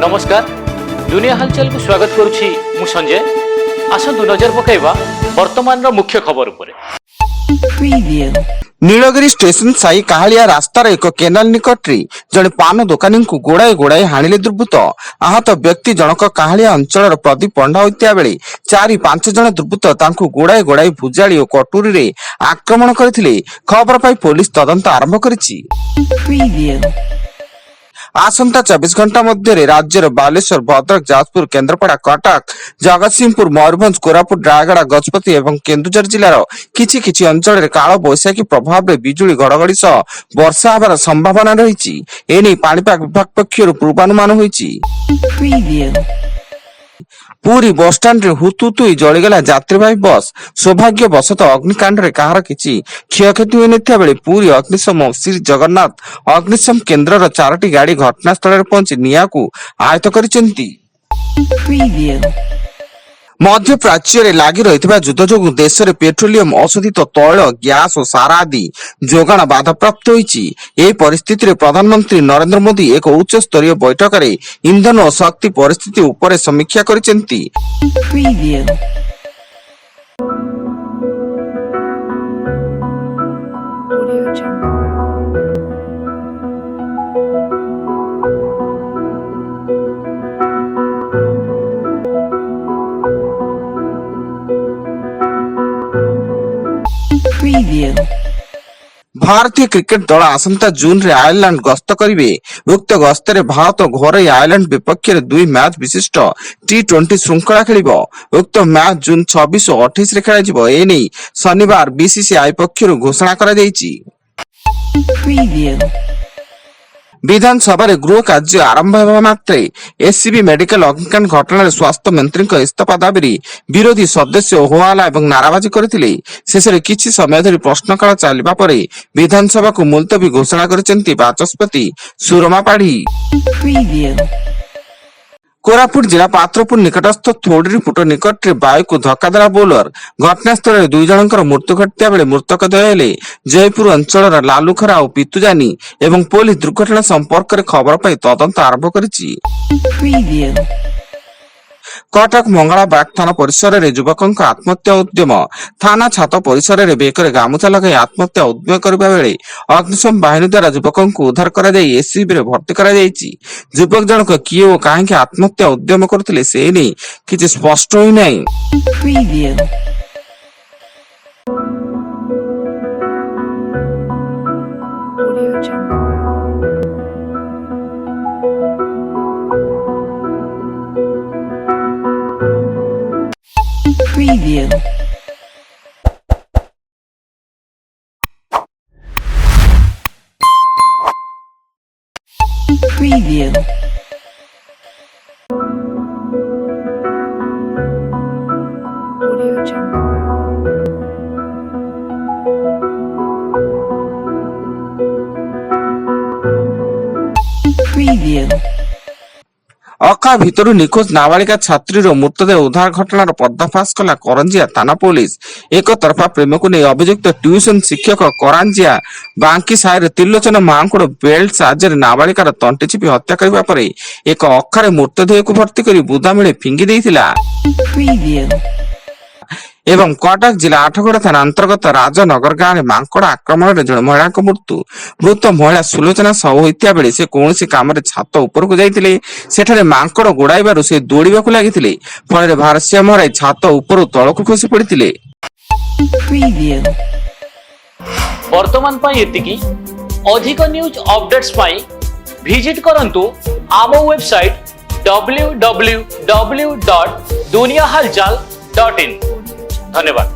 नमस्कार दुनिया हलचल को स्वागत करुछि मु संजय। आसंतु नजर पकाइबा वर्तमान मुख्य खबर उपरे। नीलगिरी स्टेशन साई काहालिया रास्तार एक केनाल निकटरी जड़े पान दोकानी को गोड़ाए गोड़ाए हाणिले दुर्बृत्त। आहत व्यक्ति जनक काहालिया अंचल प्रदीप पंडा होइतिया बेले 4-5 जन दुर्बृत्त तांकु गोड़ाए गोड़ाए भुजाली और कटुरी रे आक्रमण करथिले। खबर पाई पुलिस तदंत आरंभ करिछि। आसंता 24 घंटा मध्य राज्यर बालेश्वर, भद्रक, जाजपुर, केन्द्रापड़ा, कटक, जगतसिंहपुर, मयूरभंज, कोरापुट, रायगड़ा, गजपति एवं केन्दुझर जिलार किछि अंचल काल बैशाखी प्रभाव में बिजुली घड़घड़ी सह वर्षा होबार संभावना रही। एने पाणीपाग विभाग पक्षर पूर्वानुमान होइछि। पूरी बस स्टाण्ड हुतुतुई जलिगला यात्रीवाही बस। सौभाग्य बसत अग्निकांड रे कहार किछि क्षयक्षति होई नथिया बेले पूरी अग्निशम श्री जगन्नाथ अग्निशम केन्द्रर 4टी गाड़ी घटनास्थल रे पहुंची निया को आयत्त करिसेंती। मध्य प्राच्य लगी रही युद्ध जो देश में पेट्रोलियम, औषधित तैल, गैस और सारा आदि जोगाण बाधाप्राप्त होती। परिस्थिति रे प्रधानमंत्री नरेंद्र मोदी एक उच्च स्तरीय बैठक रे इंधन और शक्ति परिस्थिति उपर समीक्षा करिसेंती। भारतीय क्रिकेट दल आसंता जून रे आयरलैंड गस्त करिवे। उक्त गस्तर भारत घर आयरलैंड विपक्ष 2 मैच विशिष्ट T20 श्रृंखला खेलिबो। उक्त मैच जून 26 और 28 रे खेलाजिबो। एने शनिवार बीसीसीआई पक्षरु घोषणा करा जायछि। विधानसभा गृह कार्य आरंभ होगा मात्रे एससीबी मेडिकल अग्निकांड घटना स्वास्थ्य मंत्री इस्तीफा दाबी विरोधी सदस्य होहल्ला और नाराबाजी करथिले। शेषे किछि समय धरी प्रश्नकाल चलिबा परे विधानसभा को मुलतवी घोषणा करिसेंती बाचस्पति सुरमा पाढ़ी। कोरापुट जिला पात्रपुर निकटस्थ थोड़ीपुट निकट बाइक को धक्का देला बोलर। घटनास्थल में 2 जनकर मृत्यु घटिया बेले मृतक द्वय जयपुर अंचल लालुखरा और पितुजानी एवं पुलिस दुर्घटना संपर्क में खबर पाई तदंत आरंभ करिछि। कटक मंगला बाग थाना परिसर में युवक आत्महत्या उद्यम। थाना छात परिसर में बेकर गामुछा लगाई आत्महत्या उद्यम करबा बेले अग्निशम बाहिनी द्वारा युवक को उद्धार करा जाई एससीबी रे भर्ती करा जाईछि। युवक जनक किए और काहेकि आत्महत्या उद्यम करथिले से नै किछि स्पष्ट होई नै। Preview. Preview. Audio Jungle. Preview. अखा भितर निखोज नाबालिका छात्री मृतदेह उद्धार घटनार पर्दाफाश कला करंजिया थाना पुलिस। एक तरफा प्रेम को नहीं अभियुक्त ट्यूशन शिक्षक करंजिया बांकी साहिर त्रिलोचन महांकुड़ बेल्ट साहाय्य नाबालिकार तंटी चिपी हत्या करने पर एक अखारे मृतदेह को भर्ती कर बुदा मिले फिंगी देइथिला। एवं कटक जिला आठगड़ थाना अंतर्गत राजनगर गाँव में मांकड़ आक्रमण में जन महिला मृत्यु। मृत महिला सुलोचना सह होइतिया बेले से कौनसी काम रे छात ऊपर को जाइतिले। सेठारे मांकड़ गोड़ाइबारु से दौड़िबाकु लागितिले। फଳରେ भारसाम्य हराई छात ऊपर तळकु खसी पड़ितिले। वर्तमान पाई एतिकी। अधिक न्यूज अपडेट्स पाई विजिट करंतु आम वेबसाइट www.duniyahalchal.in। धन्यवाद।